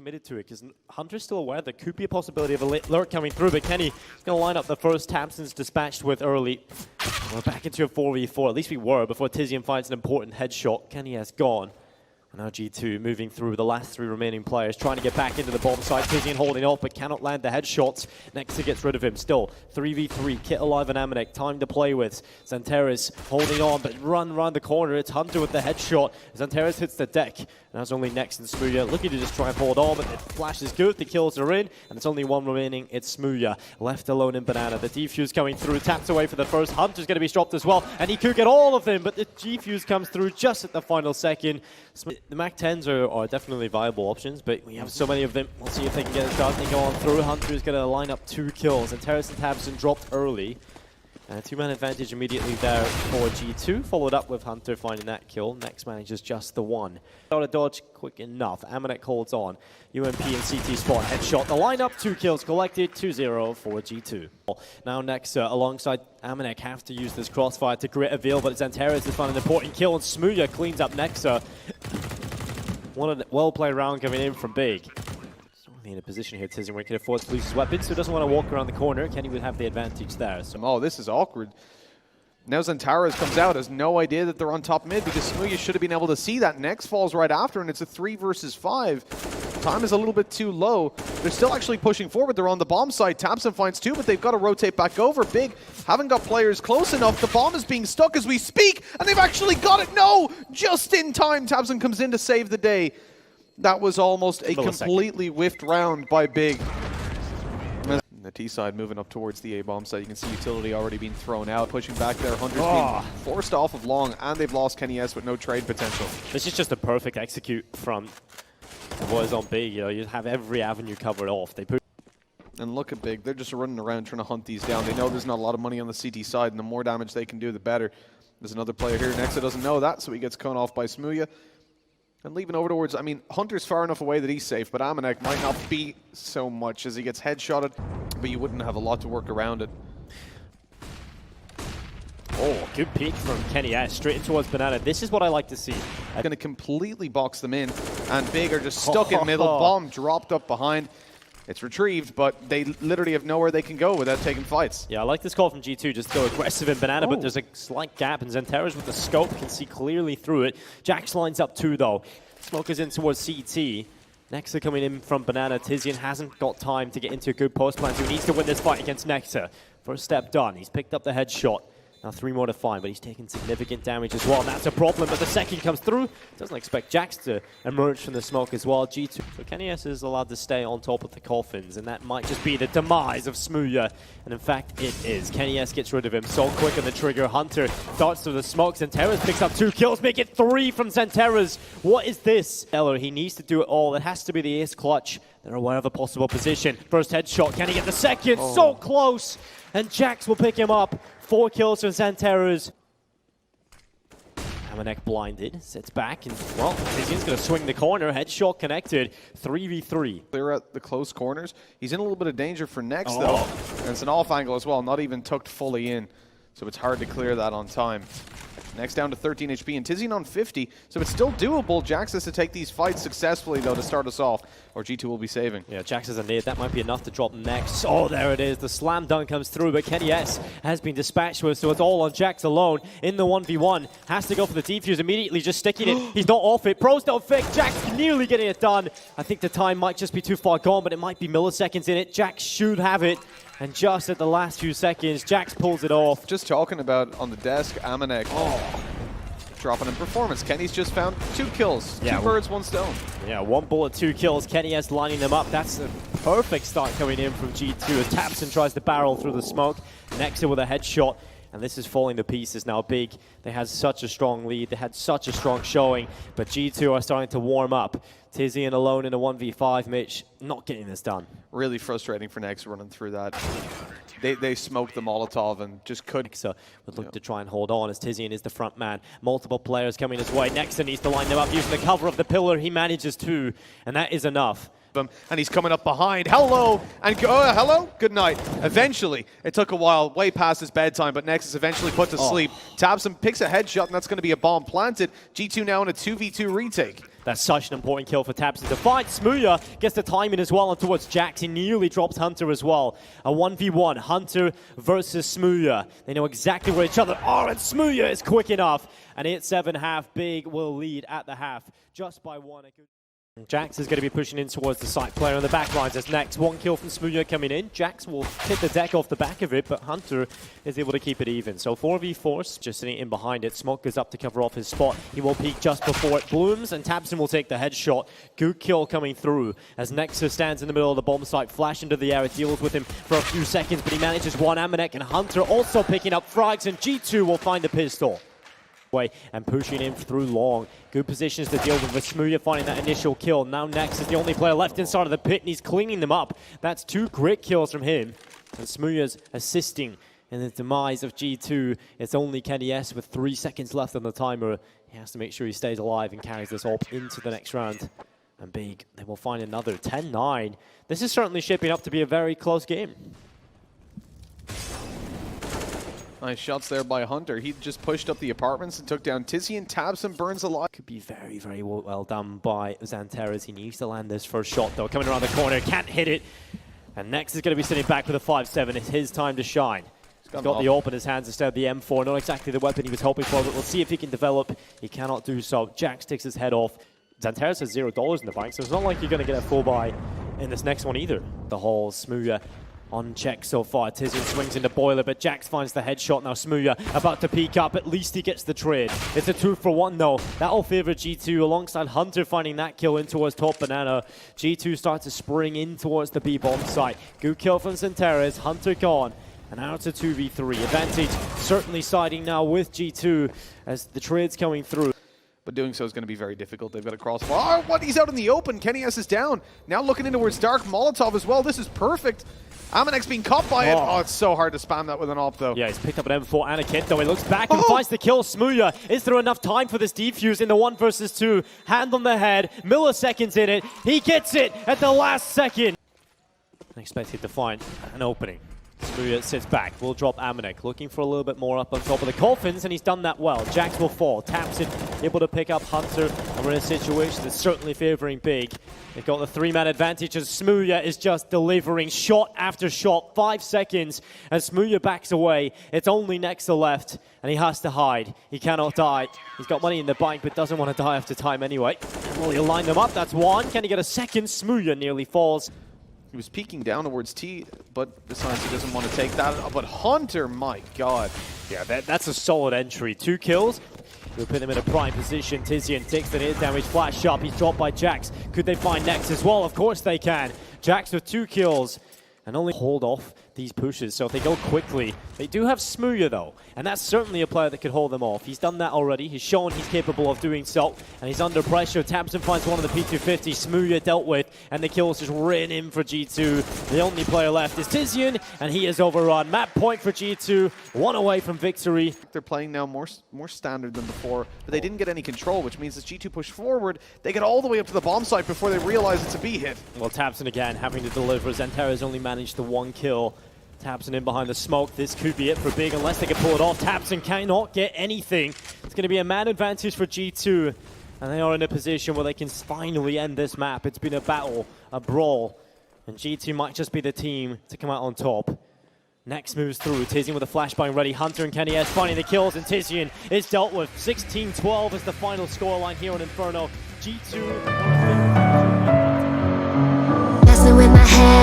committed to it because Hunter's still aware there could be a possibility of a lurk coming through, but Kenny is going to line up the first. Tamsin's dispatched with early. We're back into a 4v4, at least we were, before Tizian finds an important headshot. Kenny has gone. Now G2 moving through the last three remaining players, trying to get back into the bomb site. Tizian holding off, but cannot land the headshots. Nexa gets rid of him. Still 3v3. Kit alive and Amanek. Time to play with. Xanteris holding on, but run around the corner. It's Hunter with the headshot. Xanteris hits the deck. And that's only Nex and Smooya looking to just try and hold on, but the flash is good. The kills are in, and it's only one remaining. It's Smooya left alone in Banana. The defuse coming through, taps away for the first. Hunter's going to be dropped as well, and he could get all of them, but the defuse comes through just at the final second. The Mac 10s are definitely viable options, but we have so many of them. We'll see if they can get it done. They go on through. Hunter's going to line up 2 kills, and Terrace and Tabson dropped early. And a 2-man advantage immediately there for G2, followed up with Hunter finding that kill. Next manages just the one. Out of dodge quick enough. Amanek holds on. UMP and CT spot headshot. The lineup, 2 kills collected, 2-0 for G2. Now Nexa alongside Amanek have to use this crossfire to create a veil, but Xanteris has found an important kill, and Smooya cleans up Nexa. Well played round coming in from Big. In a position here, Tizian, where he can afford to lose his weapon, so doesn't want to walk around the corner. Kenny would have the advantage there. So. Oh, this is awkward. Now Xantares comes out, has no idea that they're on top mid because Smooya should have been able to see that. Next falls right after, and it's a 3 versus 5. Time is a little bit too low. They're still actually pushing forward. They're on the bomb side. Tabson finds 2, but they've got to rotate back over. Big haven't got players close enough. The bomb is being stuck as we speak, and they've actually got it. No! Just in time, Tabson comes in to save the day. That was almost a completely whiffed round by Big. The T side moving up towards the A bomb side. You can see utility already being thrown out. Pushing back there. Hunter's being forced off of long, and they've lost Kenny S with no trade potential. This is just a perfect execute from the boys on Big. You know, you have every avenue covered off. They put. And look at Big. They're just running around trying to hunt these down. They know there's not a lot of money on the CT side, and the more damage they can do, the better. There's another player here. Nexa doesn't know that, so he gets cut off by Smooya. And leaving over towards, I mean, Hunter's far enough away that he's safe, but Amanek might not be so much as he gets headshotted, but you wouldn't have a lot to work around it. Oh, good peek from Kenny S, straight in towards Banana. This is what I like to see. Going to completely box them in, and Big are just stuck in middle. Bomb dropped up behind. It's retrieved, but they literally have nowhere they can go without taking fights. Yeah, I like this call from G2, just go aggressive in Banana, but there's a slight gap, and Xanteris with the scope can see clearly through it. Jax lines up 2, though. Smokers in towards CT. Nexa coming in from Banana. Tizian hasn't got time to get into a good post plan, so he needs to win this fight against Nexa. First step done. He's picked up the headshot. Now 3 more to find, but he's taking significant damage as well, and that's a problem. But the second comes through. Doesn't expect Jax to emerge from the smoke as well. G2. So Kenny S is allowed to stay on top of the coffins, and that might just be the demise of Smooya. And in fact, it is. Kenny S gets rid of him. So quick on the trigger. Hunter darts through the smoke. Xanteris picks up 2 kills, make it 3 from Xanteris. What is this? Eller, he needs to do it all. It has to be the ace clutch. They're aware of a possible position. First headshot. Can he get the second? So close. And Jax will pick him up. 4 kills from Xanteris. Amanek blinded, sits back, and well, Tizian's going to swing the corner. Headshot connected, 3v3. They're at the close corners. He's in a little bit of danger for Next, though. And it's an off angle as well, not even tucked fully in. So it's hard to clear that on time. Next down to 13 HP, and Tizian on 50, so it's still doable. Jax has to take these fights successfully, though, to start us off, or G2 will be saving. Yeah, Jax has a nade. That might be enough to drop Next. Oh, there it is. The slam dunk comes through, but Kenny S has been dispatched with, so it's all on Jax alone in the 1v1. Has to go for the defuse immediately, just sticking it. He's not off it. Pros don't fake. Jax nearly getting it done. I think the time might just be too far gone, but it might be milliseconds in it. Jax should have it. And just at the last few seconds, Jax pulls it off. Just talking about on the desk, Amanek. Dropping in performance. Kenny's just found 2 kills. Yeah, 2 birds, 1 stone. Yeah, 1 bullet, 2 kills. Kenny S lining them up. That's a perfect start coming in from G2 as Tabson tries to barrel through the smoke. Nexa with a headshot. And this is falling to pieces now. Big, they had such a strong lead. They had such a strong showing. But G2 are starting to warm up. Tizian alone in a 1v5, Mitch, not getting this done. Really frustrating for Nexa running through that. They smoked the Molotov and just couldn't. Nexa would look to try and hold on as Tizian is the front man. Multiple players coming his way. Nexa needs to line them up using the cover of the pillar. He manages to, and that is enough. And he's coming up behind. Hello! And hello? Good night. Eventually, it took a while, way past his bedtime, but Nex is eventually put to sleep. Tabson picks a headshot, and that's going to be a bomb planted. G2 now in a 2v2 retake. That's such an important kill for Tabson to find. Smooya gets the timing as well, and towards Jax, he nearly drops Hunter as well. A 1v1, Hunter versus Smooya. They know exactly where each other are, and Smooya is quick enough. And it's 7-half. Big will lead at the half, just by one. Jax is going to be pushing in towards the side player on the back lines as next. One kill from Smooya coming in. Jax will hit the deck off the back of it, but Hunter is able to keep it even. So 4v4, just sitting in behind it. Smoke goes up to cover off his spot. He will peek just before it blooms, and Tabson will take the headshot. Good kill coming through as Nexus stands in the middle of the bomb site. Flash into the air. It deals with him for a few seconds, but he manages one. Amanek and Hunter also picking up frags, and G2 will find the pistol. And pushing in through long. Good positions to deal with Smooya finding that initial kill. Now Nex is the only player left inside of the pit, and he's cleaning them up. That's 2 great kills from him. And Smooya's assisting in the demise of G2. It's only Kenny S with 3 seconds left on the timer. He has to make sure he stays alive and carries this up into the next round. And Big, they will find another 10-9. This is certainly shaping up to be a very close game. Nice shots there by Hunter. He just pushed up the apartments and took down Tizian. Tabson burns a lot. Could be very, very well done by Xanteras. He needs to land this first shot, though. Coming around the corner, can't hit it. And Nex is going to be sitting back with a 5-7. It's his time to shine. He's got the AWP in his hands instead of the M4. Not exactly the weapon he was hoping for, but we'll see if he can develop. He cannot do so. Jax takes his head off. Xanteras has $0 in the bank, so it's not like you're going to get a full buy in this next one either. The whole Smooya on check so far. Tizian swings into Boiler, but Jax finds the headshot. Now Smooya about to peek up. At least he gets the trade. It's a 2-for-1 though. That'll favor G2 alongside Hunter finding that kill in towards top banana. G2 starts to spring in towards the B-bomb site. Good kill from Xanteras. Hunter gone. And now it's a 2v3. Advantage certainly siding now with G2 as the trade's coming through. But doing so is going to be very difficult. They've got to cross. Oh, what? He's out in the open. Kenny S is down. Now looking in towards Dark. Molotov as well. This is perfect. Amanek's being caught by it. Oh, it's so hard to spam that with an AWP, though. Yeah, he's picked up an M4 and a kit, though. He looks back and finds the kill. Smooya, is there enough time for this defuse in the 1 versus 2? Hand on the head, milliseconds in it. He gets it at the last second. Expected to find an opening. Smooya sits back, will drop Amanek, looking for a little bit more up on top of the coffins, and he's done that well. Jax will fall, Tabson able to pick up Hunter, and we're in a situation that's certainly favoring Big. They've got the 3-man advantage as Smooya is just delivering shot after shot. 5 seconds, and Smooya backs away. It's only Nexa left, and he has to hide. He cannot die. He's got money in the bank, but doesn't want to die after time anyway. Well, he'll line them up, that's one. Can he get a second? Smooya nearly falls. He was peeking down towards T, but decides he doesn't want to take that. But Hunter, my God. Yeah, that's a solid entry. 2 kills. We'll put him in a prime position. Tizian takes the hit damage. Flash up. He's dropped by Jax. Could they find Nex as well? Of course they can. Jax with 2 kills. And only hold off these pushes. So if they go quickly, they do have Smooya though. And that's certainly a player that could hold them off. He's done that already. He's shown he's capable of doing so. And he's under pressure. Tabson finds one of the P250. Smooya dealt with. And the kills just rain in for G2. The only player left is Tizian. And he is overrun. Map point for G2. 1 away from victory. They're playing now more standard than before. But they didn't get any control, which means as G2 push forward, they get all the way up to the bomb site before they realize it's a B hit. Well, Tabson again having to deliver. Xanteras only managed the 1 kill. Tabson in behind the smoke. This could be it for Big unless they can pull it off. Tabson cannot get anything. It's going to be a man advantage for G2. And they are in a position where they can finally end this map. It's been a battle, a brawl. And G2 might just be the team to come out on top. Next moves through. Tizian with a flashbang ready. Hunter and Kenny S finding the kills. And Tizian is dealt with. 16-12 is the final scoreline here on Inferno. G2... Messing with my head.